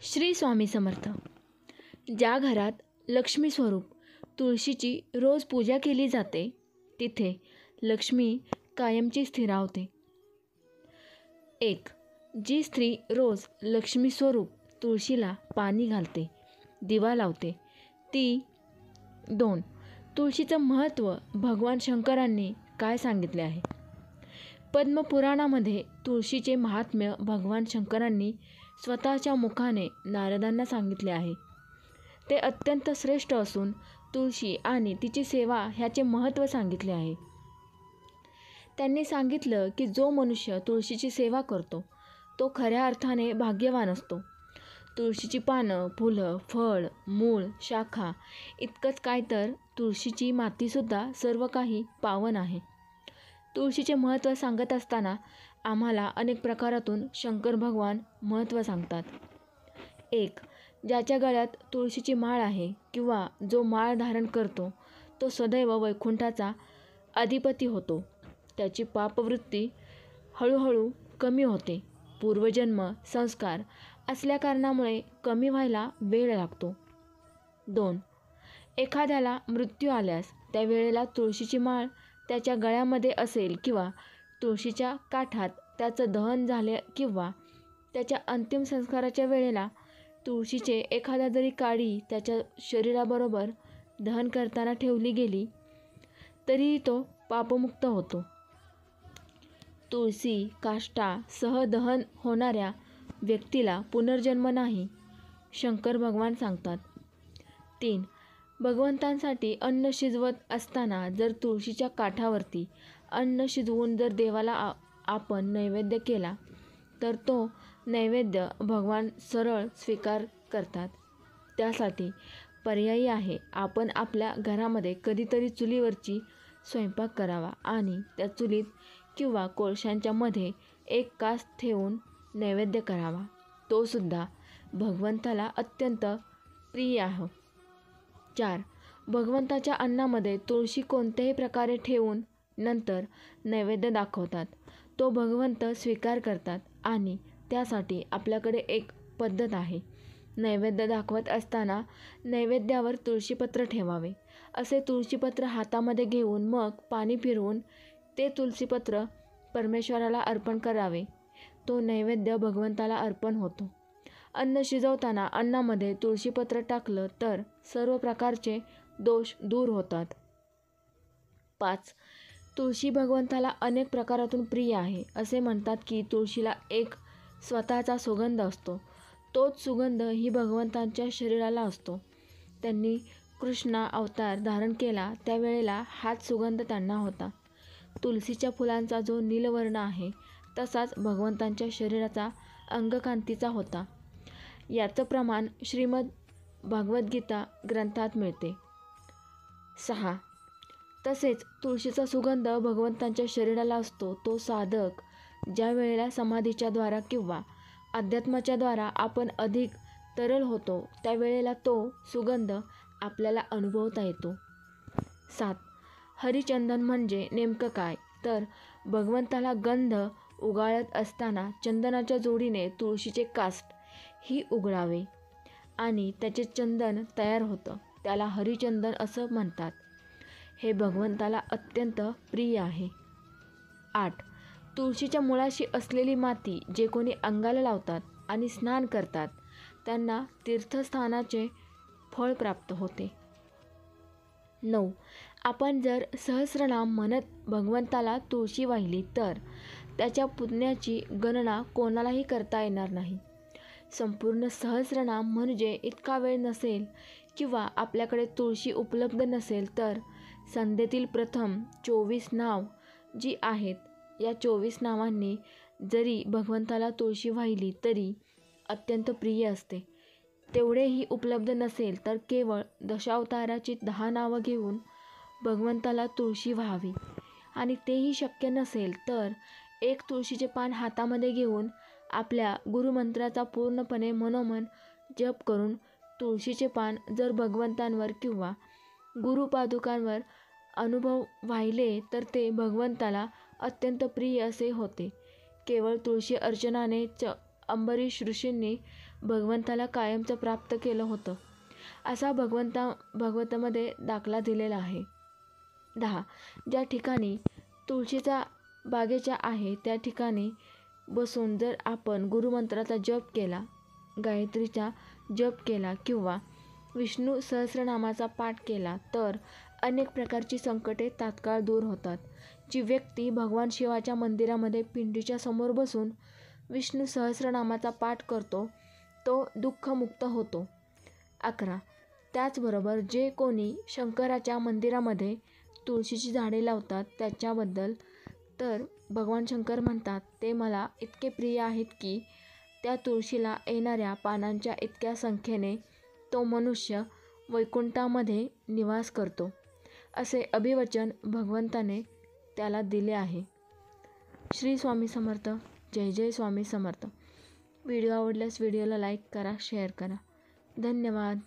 श्री स्वामी समर्थ. ज्या घरात लक्ष्मी स्वरूप तुळशीची रोज पूजा केली जाते तिथे लक्ष्मी कायमची स्थिरावते. 1. जी स्त्री रोज लक्ष्मी स्वरूप तुळशीला पाणी घालते, दिवा लावते ती. 2. तुळशीचं महत्त्व भगवान शंकरांनी काय सांगितले आहे. पद्मपुराणामध्ये तुळशीचे महात्म्य भगवान शंकरांनी स्वतःच्या मुखाने नारदांना सांगितले आहे. ते अत्यंत श्रेष्ठ असून तुळशी आणि तिची सेवा ह्याचे महत्त्व सांगितले आहे. त्यांनी सांगितलं की जो मनुष्य तुळशीची सेवा करतो तो खऱ्या अर्थाने भाग्यवान असतो. तुळशीची पानं, फुलं, फळ, मूळ, शाखा इतकंच काय तर तुळशीची मातीसुद्धा सर्व काही पावन आहे. तुळशीचे महत्त्व सांगत असताना आम्हाला अनेक प्रकारातून शंकर भगवान महत्त्व सांगतात. 1. ज्याच्या गळ्यात तुळशीची माळ आहे किंवा जो माळ धारण करतो तो सदैव वैकुंठाचा अधिपती होतो. त्याची पापवृत्ती हळूहळू कमी होते. पूर्वजन्म संस्कार असल्या कारणामुळे कमी व्हायला वेळ लागतो. 2. एखाद्याला मृत्यू आल्यास त्यावेळेला तुळशीची माळ त्याच्या गळ्यामध्ये असेल किंवा तुळशीच्या काठात त्याचं दहन झाले किंवा त्याच्या अंतिम संस्काराच्या वेळेला तुळशीचे एखादा जरी काडी त्याच्या शरीराबरोबर दहन करताना ठेवली गेली तरीही तो पापमुक्त होतो. तुळशी काष्टा सह दहन होणाऱ्या व्यक्तीला पुनर्जन्म नाही, शंकर भगवान सांगतात. 3. भगवंतांसाठी अन्न शिजवत असताना जर तुळशीच्या काठावरती अन्न शिजवून जर देवाला आपण नैवेद्य केला तर तो नैवेद्य भगवान सरळ स्वीकार करतात. त्यासाठी पर्यायी आहे आपण आपल्या घरामध्ये कधीतरी चुलीवरची स्वयंपाक करावा आणि त्या चुलीत किंवा कोळशांच्या मध्ये एक कास ठेवून नैवेद्य करावा. तो सुद्धा भगवंताला अत्यंत प्रिय आहे. 4. भगवंताच्या अन्नामध्ये तुळशी कोणत्याही प्रकारे ठेवून नंतर नैवेद्य दाखवतात. तो भगवंत स्वीकार करतात आणि त्यासाठी आपल्याकडे एक पद्धत आहे. नैवेद्य दाखवत असताना नैवेद्यावर तुळशीपत्र ठेवावे. असे तुळशीपत्र हातामध्ये घेऊन मग पाणी फिरवून ते तुळशीपत्र परमेश्वराला अर्पण करावे. तो नैवेद्य भगवंताला अर्पण होतो. अन्न शिजवताना अन्नामध्ये तुळशीपत्र टाकलं तर सर्व प्रकारचे दोष दूर होतात. 5. तुळशी भगवंताला अनेक प्रकारातून प्रिय आहे. असे म्हणतात की तुळशीला एक स्वतःचा सुगंध असतो. तोच सुगंध ही भगवंतांच्या शरीराला असतो. त्यांनी कृष्ण अवतार धारण केला त्यावेळेला हाच सुगंध त्यांना होता. तुळशीच्या फुलांचा जो नीलवर्ण आहे तसाच भगवंतांच्या शरीराचा अंगकांतीचा होता. याचं प्रमाण श्रीमद भागवद्गीता ग्रंथात मिळते. 6. तसेच तुळशीचा सुगंध भगवंतांच्या शरीराला असतो. तो साधक ज्या वेळेला समाधीच्या द्वारा किंवा अध्यात्माच्या द्वारा आपण अधिक तरल होतो त्यावेळेला तो सुगंध आपल्याला अनुभवता येतो. 7. हरिचंदन म्हणजे नेमकं काय तर भगवंताला गंध उगाळत असताना चंदनाच्या जोडीने तुळशीचे काष्ट ही उघडावे आणि त्याचे चंदन तयार होतं. त्याला हरिचंदन असं म्हणतात. हे भगवंताला अत्यंत प्रिय आहे. 8. तुळशीच्या मुळाशी असलेली माती जे कोणी अंगाला लावतात आणि स्नान करतात त्यांना तीर्थस्थानाचे फळ प्राप्त होते. 9. आपण जर सहस्रनाम म्हणत भगवंताला तुळशी वाहिली तर त्याच्या पुण्याची गणना कोणालाही करता येणार नाही. संपूर्ण सहस्रनाम म्हणजे इतका वेळ नसेल किंवा आपल्याकडे तुळशी उपलब्ध नसेल तर संध्येतील प्रथम 24 नाव जी आहेत या 24 नावांनी जरी भगवंताला तुळशी वाहिली तरी अत्यंत प्रिय असते. तेवढेही उपलब्ध नसेल तर केवळ दशावताराची 10 नावं घेऊन भगवंताला तुळशी व्हावी आणि तेही शक्य नसेल तर एक तुळशीचे पान हातामध्ये घेऊन आपल्या गुरुमंत्राचा पूर्णपणे मनोमन जप करून तुळशीचे पान जर भगवंतांवर किंवा गुरुपादुकांवर अनुभव वाहिले तर ते भगवंताला अत्यंत प्रिय असे होते. केवळ तुळशी अर्चनाने अंबरीश ऋषींनी भगवंताला कायमचं प्राप्त केलं होतं असा भागवतामध्ये दाखला दिलेला आहे. 10. ज्या ठिकाणी तुळशीचा बागेच्या आहे त्या ठिकाणी बसून जर आपण गुरुमंत्राचा जप केला, गायत्रीचा जप केला किंवा विष्णू सहस्रनामाचा पाठ केला तर अनेक प्रकारची संकटे तात्काळ दूर होतात. जी व्यक्ती भगवान शिवाच्या मंदिरामध्ये पिंडीच्या समोर बसून विष्णू सहस्रनामाचा पाठ करतो तो दुःखमुक्त होतो. 11. त्याचबरोबर जे कोणी शंकराच्या मंदिरामध्ये तुळशीची झाडे लावतात त्याच्याबद्दल तर भगवान शंकर म्हणतात ते मला इतके प्रिय आहेत की त्या तुळशीला येणाऱ्या पानांच्या इतक्या संख्येने तो मनुष्य वैकुंठामध्ये निवास करतो असे अभिवचन भगवंताने त्याला दिले आहे. श्री स्वामी समर्थ. जय जय स्वामी समर्थ. व्हिडिओ आवडल्यास व्हिडिओला लाईक करा, शेअर करा. धन्यवाद.